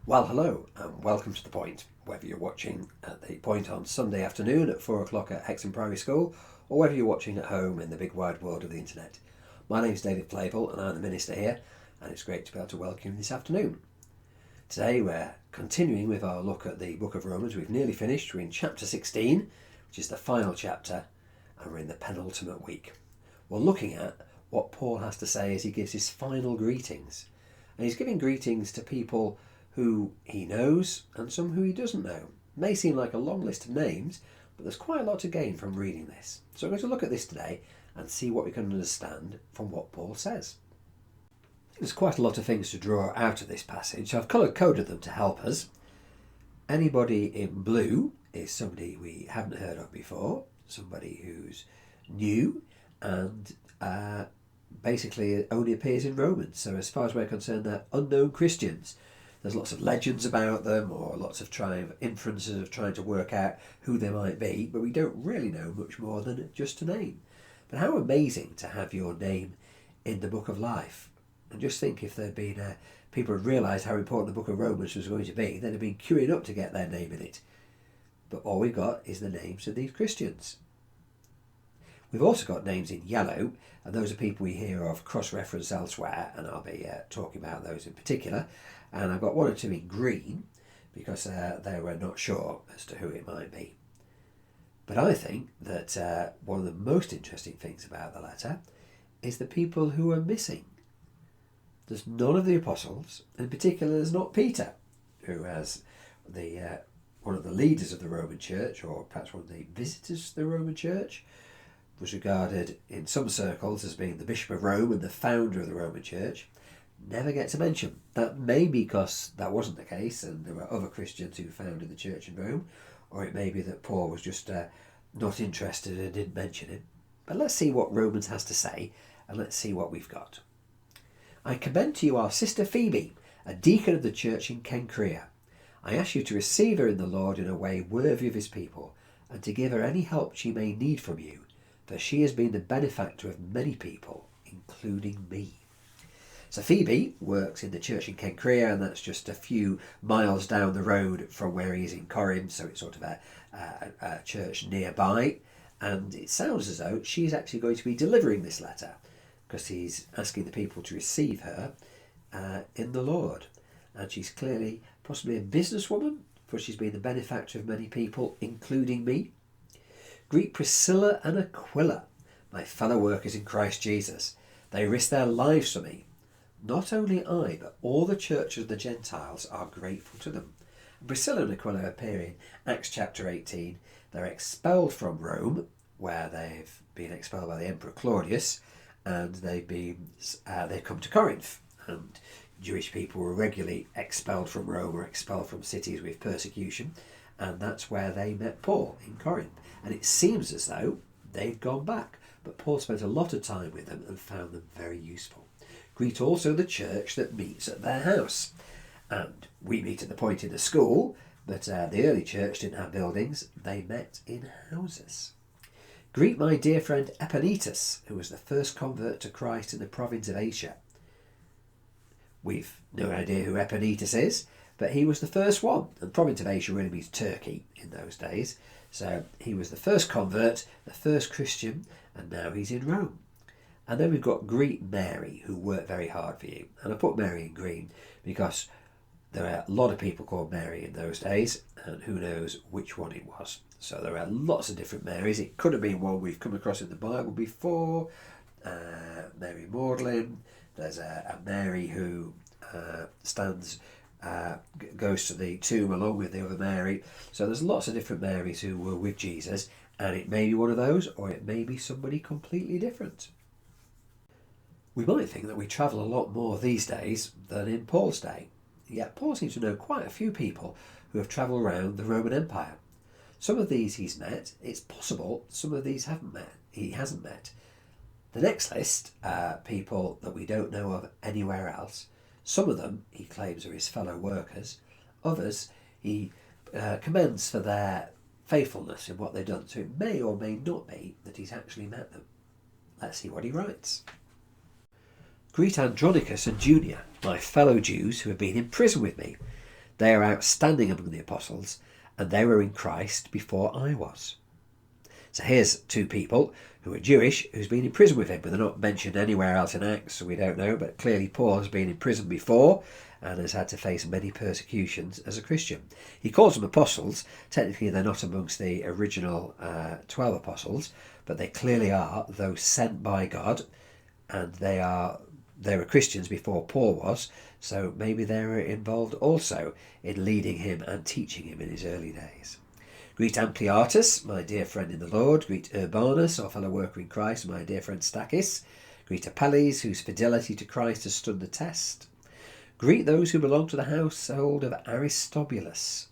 Well, hello, and welcome to The Point, whether you're watching at The Point on Sunday afternoon at 4 o'clock at Hexham Primary School, or whether you're watching at home in the big wide world of the internet. My name's David Playbill, and I'm the Minister here, and it's great to be able to welcome you this afternoon. Today we're continuing with our look at the book of Romans. We've nearly finished. We're in chapter 16, which is the final chapter, and we're in the penultimate week. We're looking at what Paul has to say as he gives his final greetings. And he's giving greetings to people who he knows and some who he doesn't know. It may seem like a long list of names, but there's quite a lot to gain from reading this. So we're going to look at this today and see what we can understand from what Paul says. There's quite a lot of things to draw out of this passage. I've colour-coded them to help us. Anybody in blue is somebody we haven't heard of before, somebody who's new and basically only appears in Romans. So as far as we're concerned, they're unknown Christians. There's lots of legends about them, or lots of inferences of trying to work out who they might be, but we don't really know much more than just a name. But how amazing to have your name in the book of life. And just think, if there'd been people had realised how important the book of Romans was going to be, they'd have been queuing up to get their name in it. But all we've got is the names of these Christians. We've also got names in yellow, and those are people we hear of cross-referenced elsewhere, and I'll be talking about those in particular. And I've got one or two in green, because they were not sure as to who it might be. But I think that one of the most interesting things about the letter is the people who are missing. There's none of the apostles, in particular there's not Peter, who as one of the leaders of the Roman Church, or perhaps one of the visitors to the Roman Church, was regarded in some circles as being the Bishop of Rome and the founder of the Roman Church, never gets a mention. That may be because that wasn't the case and there were other Christians who founded the church in Rome, or it may be that Paul was just not interested and didn't mention him. But let's see what Romans has to say, and let's see what we've got. I commend to you our sister Phoebe, a deacon of the church in Cenchrea. I ask you to receive her in the Lord in a way worthy of his people, and to give her any help she may need from you, for she has been the benefactor of many people, including me. So Phoebe works in the church in Cenchrea, and that's just a few miles down the road from where he is in Corinth, so it's sort of a church nearby. And it sounds as though she's actually going to be delivering this letter, because he's asking the people to receive her in the Lord. And she's clearly possibly a businesswoman, for she's been the benefactor of many people, including me. Greet Priscilla and Aquila, my fellow workers in Christ Jesus. They risked their lives for me. Not only I, but all the churches of the Gentiles are grateful to them. Priscilla and Aquila appear in Acts chapter 18. They're expelled from Rome, where they've been expelled by the Emperor Claudius, and they've come to Corinth. And Jewish people were regularly expelled from Rome or expelled from cities with persecution, and that's where they met Paul, in Corinth. And it seems as though they'd gone back, but Paul spent a lot of time with them and found them very useful. Greet also the church that meets at their house. And we meet at the Point in the school, but the early church didn't have buildings. They met in houses. Greet my dear friend Epaenetus, who was the first convert to Christ in the province of Asia. We've no idea who Epaenetus is, but he was the first one. And the province of Asia really means Turkey in those days. So he was the first convert, the first Christian, and now he's in Rome. And then we've got Greet Mary, who worked very hard for you. And I put Mary in green because there are a lot of people called Mary in those days, and who knows which one it was. So there are lots of different Marys. It could have been one we've come across in the Bible before, Mary Magdalene. There's a Mary who goes to the tomb along with the other Mary. So there's lots of different Marys who were with Jesus, and it may be one of those, or it may be somebody completely different. We might think that we travel a lot more these days than in Paul's day. Yet Paul seems to know quite a few people who have travelled around the Roman Empire. Some of these he's met. It's possible some of these he hasn't met. The next list are people that we don't know of anywhere else. Some of them he claims are his fellow workers. Others he commends for their faithfulness in what they've done. So it may or may not be that he's actually met them. Let's see what he writes. Greet Andronicus and Junia, my fellow Jews who have been in prison with me. They are outstanding among the apostles, and they were in Christ before I was. So here's two people who are Jewish who's been in prison with him, but they're not mentioned anywhere else in Acts, so we don't know. But clearly Paul has been in prison before and has had to face many persecutions as a Christian. He calls them apostles. Technically they're not amongst the original 12 apostles, but they clearly are those sent by God, and they were Christians before Paul was, so maybe they were involved also in leading him and teaching him in his early days. Greet Ampliatus, my dear friend in the Lord. Greet Urbanus, our fellow worker in Christ, my dear friend Stachys. Greet Apelles, whose fidelity to Christ has stood the test. Greet those who belong to the household of Aristobulus.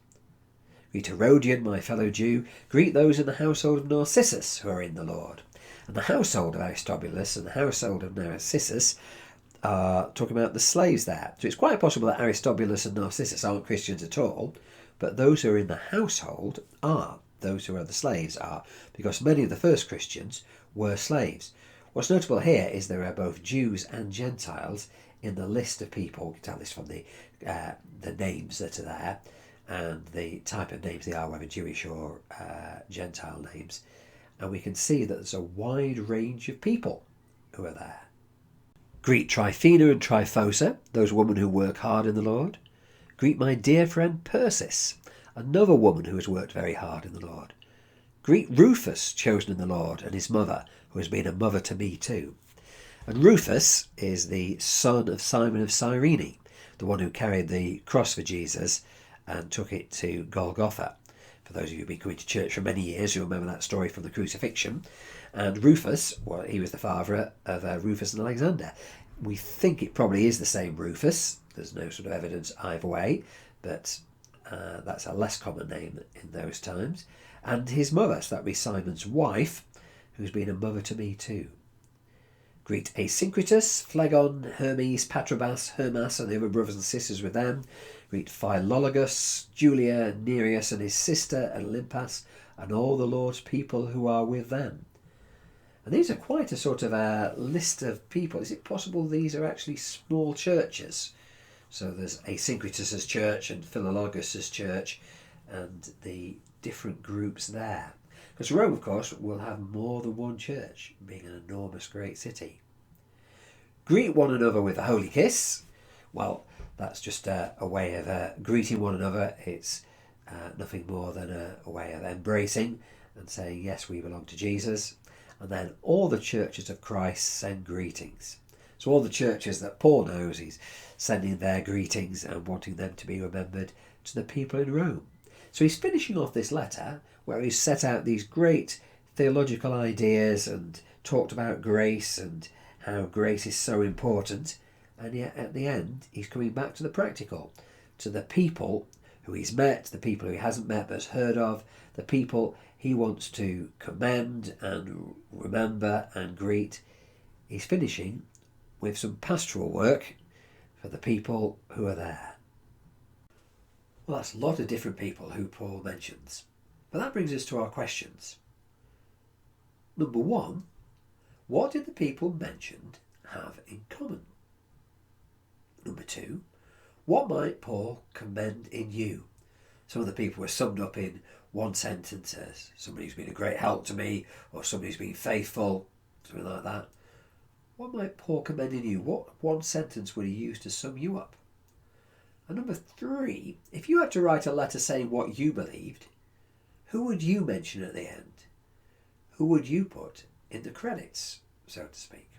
Greet Herodian, my fellow Jew. Greet those in the household of Narcissus, who are in the Lord. And the household of Aristobulus and the household of Narcissus are talking about the slaves there. So it's quite possible that Aristobulus and Narcissus aren't Christians at all, but those who are in the household are. Those who are the slaves are, because many of the first Christians were slaves. What's notable here is there are both Jews and Gentiles in the list of people. You can tell this from the names that are there and the type of names they are, whether Jewish or Gentile names. And we can see that there's a wide range of people who are there. Greet Tryphena and Tryphosa, those women who work hard in the Lord. Greet my dear friend Persis, another woman who has worked very hard in the Lord. Greet Rufus, chosen in the Lord, and his mother, who has been a mother to me too. And Rufus is the son of Simon of Cyrene, the one who carried the cross for Jesus and took it to Golgotha. For those of you who've been coming to church for many years, you'll remember that story from the crucifixion. And Rufus, well, he was the father of Rufus and Alexander. We think it probably is the same Rufus. There's no sort of evidence either way, but that's a less common name in those times. And his mother, so that would be Simon's wife, who's been a mother to me too. Greet Asyncritus, Phlegon, Hermes, Patrobas, Hermas, and the other brothers and sisters with them. Greet Philologus, Julia, Nereus and his sister, and Olympas, and all the Lord's people who are with them. And these are quite a sort of a list of people. Is it possible these are actually small churches? So there's Asyncritus's church and Philologus's church and the different groups there. Because Rome, of course, will have more than one church, being an enormous great city. Greet one another with a holy kiss. Well, that's just a way of greeting one another. It's nothing more than a way of embracing and saying, yes, we belong to Jesus. And then all the churches of Christ send greetings. So all the churches that Paul knows, he's sending their greetings and wanting them to be remembered to the people in Rome. So he's finishing off this letter where he's set out these great theological ideas and talked about grace and how grace is so important. And yet at the end, he's coming back to the practical, to the people who he's met, the people who he hasn't met but has heard of, the people he wants to commend and remember and greet. He's finishing with some pastoral work for the people who are there. Well, that's a lot of different people who Paul mentions. But that brings us to our questions. Number one, what did the people mentioned have in common? Number two, what might Paul commend in you? Some of the people were summed up in one sentence as somebody who's been a great help to me, or somebody who's been faithful, something like that. What might Paul commend in you? What one sentence would he use to sum you up? And number three, if you had to write a letter saying what you believed, who would you mention at the end? Who would you put in the credits, so to speak?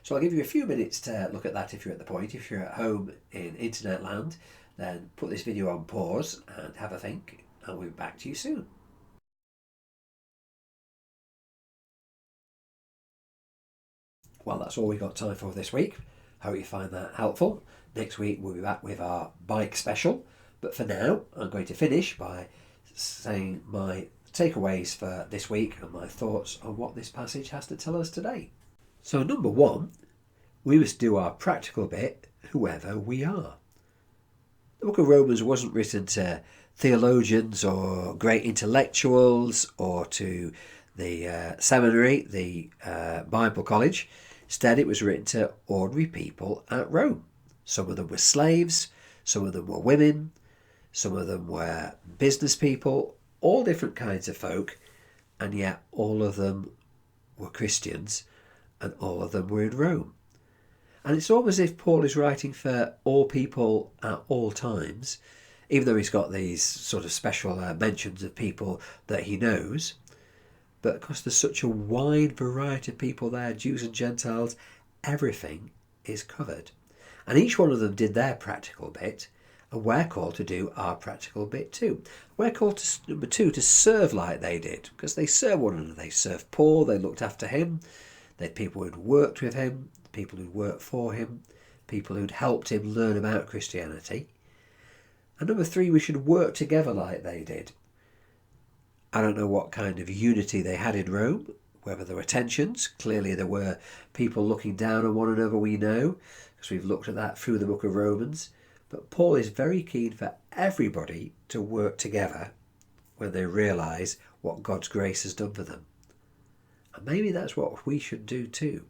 So I'll give you a few minutes to look at that if you're at the point. If you're at home in internet land, then put this video on pause and have a think, and we'll be back to you soon. Well, that's all we've got time for this week. Hope you find that helpful. Next week we'll be back with our bike special. But for now, I'm going to finish by saying my takeaways for this week and my thoughts on what this passage has to tell us today. So number one, we must do our practical bit, whoever we are. The book of Romans wasn't written to theologians or great intellectuals or to the seminary, the Bible college. Instead, it was written to ordinary people at Rome. Some of them were slaves, some of them were women, Some of them were business people, all different kinds of folk, and yet all of them were Christians and all of them were in Rome. And it's almost as if Paul is writing for all people at all times, even though he's got these sort of special mentions of people that he knows. But because there's such a wide variety of people there, Jews and Gentiles, everything is covered. And each one of them did their practical bit, and we're called to do our practical bit too. We're called to, number two, to serve like they did, because they served one another. They served Paul, they looked after him, they had people who'd worked with him, people who'd worked for him, people who'd helped him learn about Christianity. And number three, we should work together like they did. I don't know what kind of unity they had in Rome, whether there were tensions. Clearly there were people looking down on one another, we know, because we've looked at that through the book of Romans. But Paul is very keen for everybody to work together when they realise what God's grace has done for them. And maybe that's what we should do too.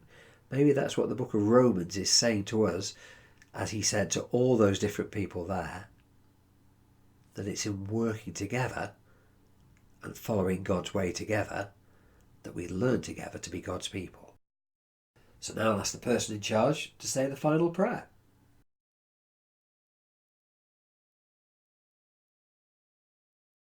Maybe that's what the book of Romans is saying to us, as he said to all those different people there, that it's in working together and following God's way together that we learn together to be God's people. So now I'll ask the person in charge to say the final prayer.